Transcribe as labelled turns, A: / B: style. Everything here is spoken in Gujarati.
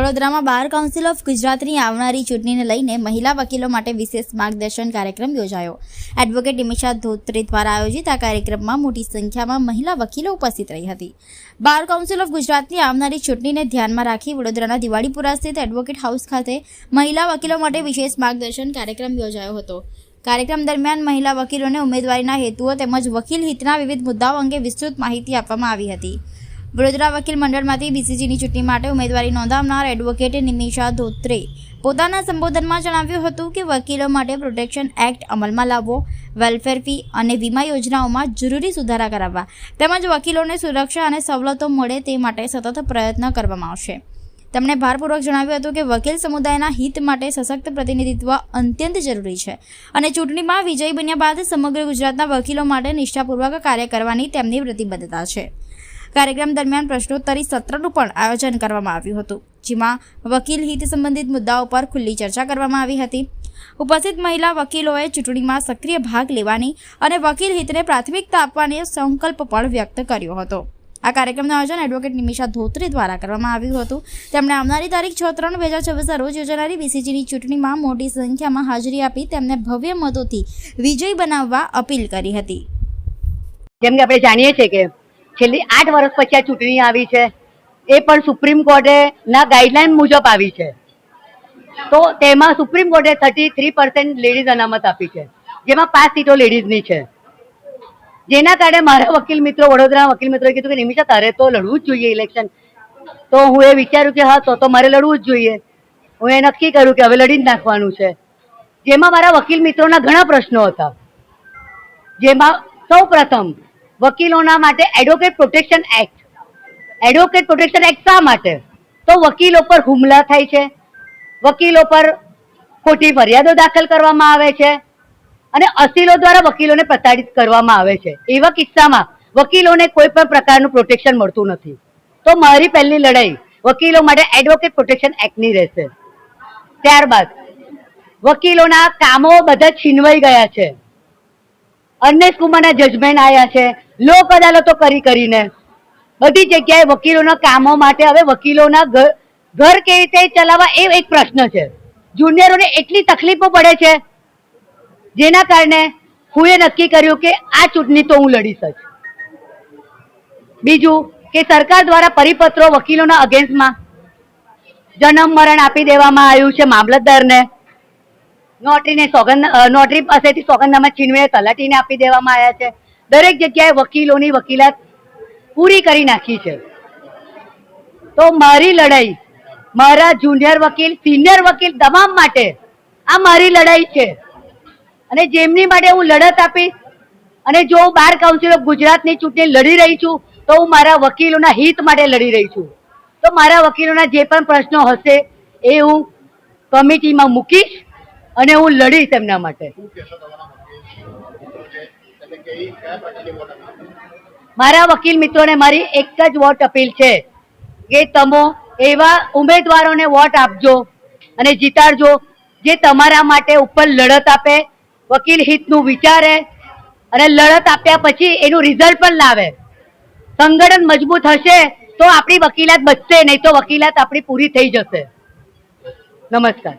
A: વડોદરામાં બાર કાઉન્સિલ ઓફ ગુજરાતની આવનારી ચૂંટણીને લઈને મહિલા વકીલો માટે વિશેષ માર્ગદર્શન કાર્યક્રમ યોજાયો। એડવોકેટ નિમિષા ધોત્રે દ્વારા આયોજિત આ કાર્યક્રમમાં મોટી સંખ્યામાં મહિલા વકીલો ઉપસ્થિત રહી હતી। બાર કાઉન્સિલ ઓફ ગુજરાતની આવનારી ચૂંટણીને ધ્યાનમાં રાખી વડોદરાના દિવાળીપુરા સ્થિત એડવોકેટ હાઉસ ખાતે મહિલા વકીલો માટે વિશેષ માર્ગદર્શન કાર્યક્રમ યોજાયો હતો। કાર્યક્રમ દરમિયાન મહિલા વકીલોને ઉમેદવારીના હેતુઓ તેમજ વકીલ હિતના વિવિધ મુદ્દાઓ અંગે વિસ્તૃત માહિતી આપવામાં આવી હતી। વડોદરા વકીલ મંડળમાંથી બીસીજીની ચૂંટણી માટે ઉમેદવારી નોંધાવનાર એડવોકેટ નિમિષા ધોત્રે પોતાના સંબોધનમાં જણાવ્યું હતું કે વકીલો માટે પ્રોટેક્શન એક્ટ અમલમાં લાવવો, વેલફેર ફી અને વીમા યોજનાઓમાં જરૂરી સુધારા કરાવવા તેમજ વકીલોને સુરક્ષા અને સવલતો મળે તે માટે સતત પ્રયત્ન કરવામાં આવશે। તેમણે ભારપૂર્વક જણાવ્યું હતું કે વકીલ સમુદાયના હિત માટે સશક્ત પ્રતિનિધિત્વ અત્યંત જરૂરી છે અને ચૂંટણીમાં વિજયી બન્યા બાદ સમગ્ર ગુજરાતના વકીલો માટે નિષ્ઠાપૂર્વક કાર્ય કરવાની તેમની પ્રતિબદ્ધતા છે। કાર્યક્રમ દરમિયાન પ્રશ્નોત્તરી સત્રનું પણ આયોજન કરવામાં આવ્યું હતું, જેમાં વકીલ હિત સંબંધિત મુદ્દાઓ પર ખુલ્લી ચર્ચા કરવામાં આવી હતી। ઉપસ્થિત મહિલા વકીલોએ ચૂંટણીમાં સક્રિય ભાગ લેવાની અને વકીલ હિતને પ્રાથમિકતા આપવાનો સંકલ્પ પણ વ્યક્ત કર્યો હતો। આ કાર્યક્રમનું આયોજન એડવોકેટ નિમિષા ધોત્રે દ્વારા કરવામાં આવ્યું હતું। તેમણે આવનારી તારીખ 6/3/2026 રોજ યોજાનારી બીસીજીની ચૂંટણીમાં મોટી સંખ્યામાં હાજરી આપી તેમને ભવ્ય મતોથી વિજયી બનાવવા અપીલ કરી હતી।
B: જેમ કે આપણે જાણીએ છીએ કે છેલ્લી 8 વર્ષ પછી આ ચૂંટણી આવી છે, એ પણ સુપ્રીમ કોર્ટે ના ગાઈડલાઈન મુજબ આવી છે। તો તેમાં સુપ્રીમ કોર્ટે 33% લેડીઝ અનામત આપી છે, જેમાં 5 સીટો લેડીઝની છે, જેના કારણે મારા વકીલ મિત્રો, વડોદરા વકીલ મિત્રોએ કીધું કે નિમિષા તારે તો લડવું જ જોઈએ ઇલેક્શન। તો હું એ વિચાર્યું કે હા તો મારે લડવું જ જોઈએ। હું એ નક્કી કર્યું કે હવે લડી જ નાખવાનું છે। જેમાં મારા વકીલ મિત્રોના ઘણા પ્રશ્નો હતા, જેમાં સૌ પ્રથમ વકીલોના માટે advocate protection act. Advocate protection act શા માટે? તો વકીલો પર હુમલા થાય છે, વકીલો પર ખોટી ફરિયાદો દાખલ કરવામાં આવે છે અને અસીલો દ્વારા વકીલોને પ્રતાડિત કરવામાં આવે છે। એવા કિસ્સામાં વકીલોને કોઈ પણ પ્રકારનું પ્રોટેક્શન મળતું નથી। તો મારી પહેલી લડાઈ વકીલો માટે એડવોકેટ પ્રોટેક્શન એક્ટની રહેશે। ત્યારબાદ વકીલોના કામો બધા છીનવાઈ ગયા છે, અરનેસ્ટ કુમારના જજમેન્ટ આવ્યા છે, લોક અદાલતો કરીને બધી જગ્યાએ વકીલોના કામો માટે હવે વકીલોના ઘર કેવી રીતે ચલાવવા એ એક પ્રશ્ન છે। જુનિયરોને એટલી તકલીફો પડે છે, જેના કારણે હું એ નક્કી કર્યું કે આ ચૂંટણી તો હું લડીશ જ। બીજું કે સરકાર દ્વારા પરિપત્રો વકીલોના અગેન્સ્ટમાં જન્મ મરણ આપી દેવામાં આવ્યું છે મામલતદારને, નોટરી પાસેથી સોગંદનામા છીનવીને તલાટીને આપી દેવામાં આવ્યા છે। દરેક જગ્યાએ વકીલોની વકીલાત પૂરી કરી નાખી છે। તો મારી લડાઈ મારા જુનિયર વકીલ, સિનિયર વકીલ તમામ માટે આ મારી લડાઈ છે અને જેમની માટે હું લડત આપીશ। અને જો હું બાર કાઉન્સિલ ઓફ ગુજરાતની ચૂંટણી લડી રહી છું તો હું મારા વકીલોના હિત માટે લડી રહી છું। તો મારા વકીલોના જે પણ પ્રશ્નો હશે એ હું કમિટીમાં મૂકીશ અને હું લડીશ એમના માટે। મારા વકીલ મિત્રોને મારી એક જ વોટ અપીલ છે કે તમે એવા ઉમેદવારોને વોટ આપજો અને જીતાડજો જે તમારા માટે ઉપર લડત આપે, વકીલ હિતનું વિચારે અને લડત આપ્યા પછી એનું રિઝલ્ટ પણ લાવે। સંગઠન મજબૂત હશે તો આપણી વકીલાત બચશે, નહીં તો વકીલાત આપણી પૂરી થઈ જશે। નમસ્કાર।